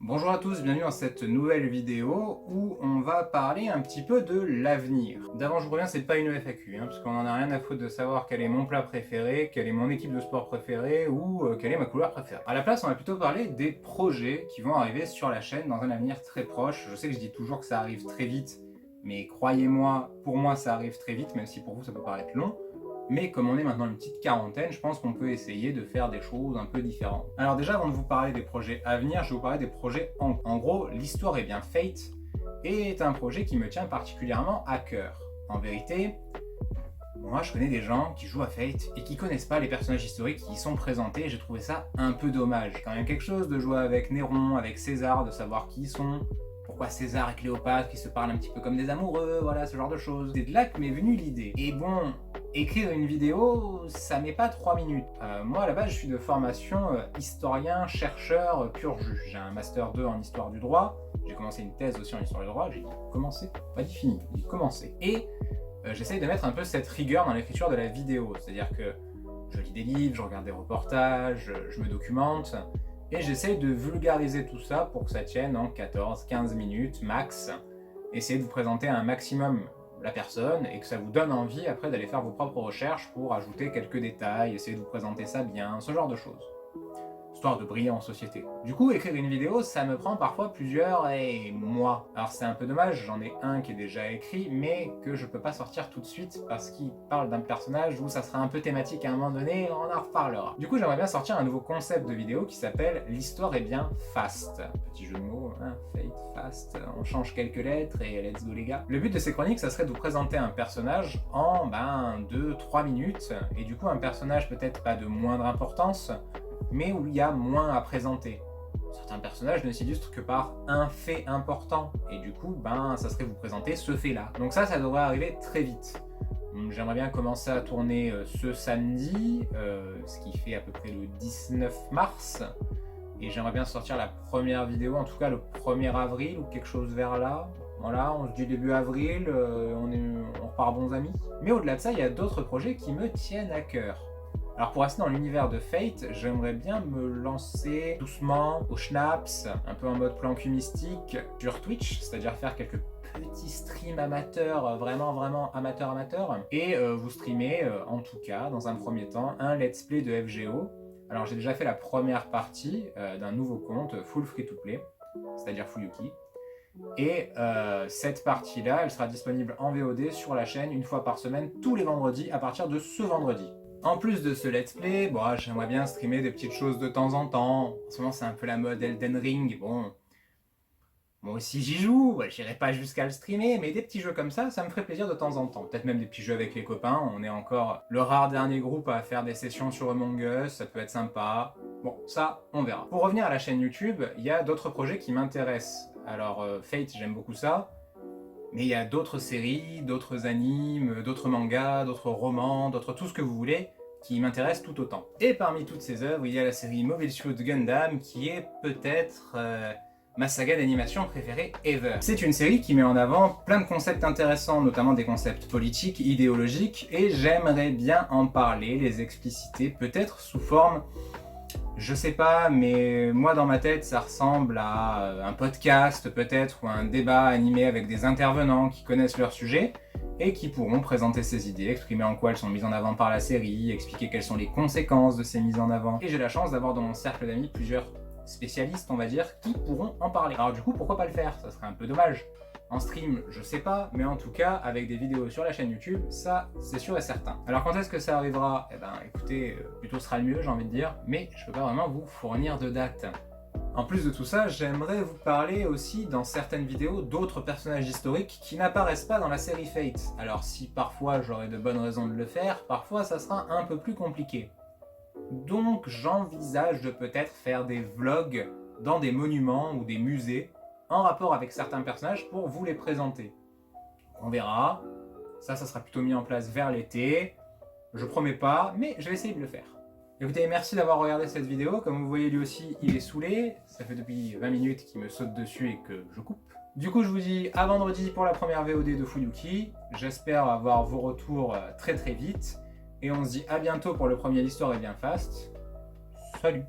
Bonjour à tous, bienvenue dans cette nouvelle vidéo où on va parler un petit peu de l'avenir. D'avant je vous préviens, c'est pas une FAQ, parce qu'on en a rien à foutre de savoir quel est mon plat préféré, quelle est mon équipe de sport préférée ou quelle est ma couleur préférée. À la place, on va plutôt parler des projets qui vont arriver sur la chaîne dans un avenir très proche. Je sais que je dis toujours que ça arrive très vite, mais croyez-moi, pour moi ça arrive très vite, même si pour vous ça peut paraître long. Mais comme on est maintenant une petite quarantaine, je pense qu'on peut essayer de faire des choses un peu différentes. Alors déjà, avant de vous parler des projets à venir, je vais vous parler des projets en gros, l'histoire est bien Fate est un projet qui me tient particulièrement à cœur. En vérité, moi je connais des gens qui jouent à Fate et qui connaissent pas les personnages historiques qui y sont présentés et j'ai trouvé ça un peu dommage. C'est quand même quelque chose de jouer avec Néron, avec César, de savoir qui ils sont, pourquoi César et Cléopâtre qui se parlent un petit peu comme des amoureux, voilà, ce genre de choses. C'est de là que m'est venue l'idée. Et bon, écrire une vidéo, ça met pas 3 minutes. Moi, à la base, je suis de formation historien, chercheur, pur jus. J'ai un master 2 en histoire du droit. J'ai commencé une thèse aussi en histoire du droit. J'ai dit commencer, pas dit fini, j'ai dit commencer. Et j'essaye de mettre un peu cette rigueur dans l'écriture de la vidéo. C'est-à-dire que je lis des livres, je regarde des reportages, je me documente. Et j'essaye de vulgariser tout ça pour que ça tienne en 14-15 minutes max. Essayer de vous présenter un maximum la personne et que ça vous donne envie après d'aller faire vos propres recherches pour ajouter quelques détails, essayer de vous présenter ça bien, ce genre de choses. Histoire de briller en société. Du coup, écrire une vidéo, ça me prend parfois plusieurs mois. Alors c'est un peu dommage, j'en ai un qui est déjà écrit, mais que je peux pas sortir tout de suite parce qu'il parle d'un personnage où ça sera un peu thématique à un moment donné, on en reparlera. Du coup, j'aimerais bien sortir un nouveau concept de vidéo qui s'appelle « L'histoire est bien fast ». Petit jeu de mots, hein, fate, fast, on change quelques lettres et let's go les gars. Le but de ces chroniques, ça serait de vous présenter un personnage en 2-3 minutes, et du coup un personnage peut-être pas de moindre importance, mais où il y a moins à présenter. Certains personnages ne s'illustrent que par un fait important, et du coup, ça serait vous présenter ce fait-là. Donc ça devrait arriver très vite. J'aimerais bien commencer à tourner ce samedi, ce qui fait à peu près le 19 mars, et j'aimerais bien sortir la première vidéo, en tout cas le 1er avril, ou quelque chose vers là. Voilà, on se dit début avril, on repart bons amis. Mais au-delà de ça, il y a d'autres projets qui me tiennent à cœur. Alors pour rester dans l'univers de Fate, j'aimerais bien me lancer doucement au schnapps, un peu en mode plan cul mystique, sur Twitch, c'est-à-dire faire quelques petits streams amateurs, vraiment amateurs, et vous streamer, en tout cas, dans un premier temps, un let's play de FGO. Alors j'ai déjà fait la première partie d'un nouveau compte, full free-to-play, c'est-à-dire Fuyuki. Et cette partie-là, elle sera disponible en VOD sur la chaîne une fois par semaine, tous les vendredis, à partir de ce vendredi. En plus de ce let's play, j'aimerais bien streamer des petites choses de temps en temps. En ce moment, c'est un peu la mode Elden Ring. Bon, moi aussi j'y joue, j'irai pas jusqu'à le streamer, mais des petits jeux comme ça me ferait plaisir de temps en temps. Peut-être même des petits jeux avec les copains. On est encore le rare dernier groupe à faire des sessions sur Among Us, ça peut être sympa. Bon, ça, on verra. Pour revenir à la chaîne YouTube, il y a d'autres projets qui m'intéressent. Alors, Fate, j'aime beaucoup ça. Mais il y a d'autres séries, d'autres animes, d'autres mangas, d'autres romans, d'autres tout ce que vous voulez, qui m'intéressent tout autant. Et parmi toutes ces œuvres, il y a la série Mobile Suit Gundam, qui est peut-être ma saga d'animation préférée ever. C'est une série qui met en avant plein de concepts intéressants, notamment des concepts politiques, idéologiques, et j'aimerais bien en parler, les expliciter, peut-être sous forme... Je sais pas, mais moi dans ma tête ça ressemble à un podcast peut-être ou un débat animé avec des intervenants qui connaissent leur sujet et qui pourront présenter ces idées, exprimer en quoi elles sont mises en avant par la série, expliquer quelles sont les conséquences de ces mises en avant. Et j'ai la chance d'avoir dans mon cercle d'amis plusieurs spécialistes, on va dire, qui pourront en parler. Alors du coup, pourquoi pas le faire? Ça serait un peu dommage. En stream, je sais pas, mais en tout cas, avec des vidéos sur la chaîne YouTube, ça, c'est sûr et certain. Alors quand est-ce que ça arrivera? Eh ben, écoutez, plutôt sera le mieux, j'ai envie de dire, mais je peux pas vraiment vous fournir de date. En plus de tout ça, j'aimerais vous parler aussi dans certaines vidéos d'autres personnages historiques qui n'apparaissent pas dans la série Fate. Alors si parfois j'aurai de bonnes raisons de le faire, parfois ça sera un peu plus compliqué. Donc j'envisage de peut-être faire des vlogs dans des monuments ou des musées en rapport avec certains personnages pour vous les présenter. On verra, ça sera plutôt mis en place vers l'été, je promets pas, mais je vais essayer de le faire. Écoutez, merci d'avoir regardé cette vidéo, comme vous voyez lui aussi il est saoulé, ça fait depuis 20 minutes qu'il me saute dessus et que je coupe. Du coup je vous dis à vendredi pour la première VOD de Fuyuki, j'espère avoir vos retours très vite, et on se dit à bientôt pour le premier L'Histoire est bien fast, salut!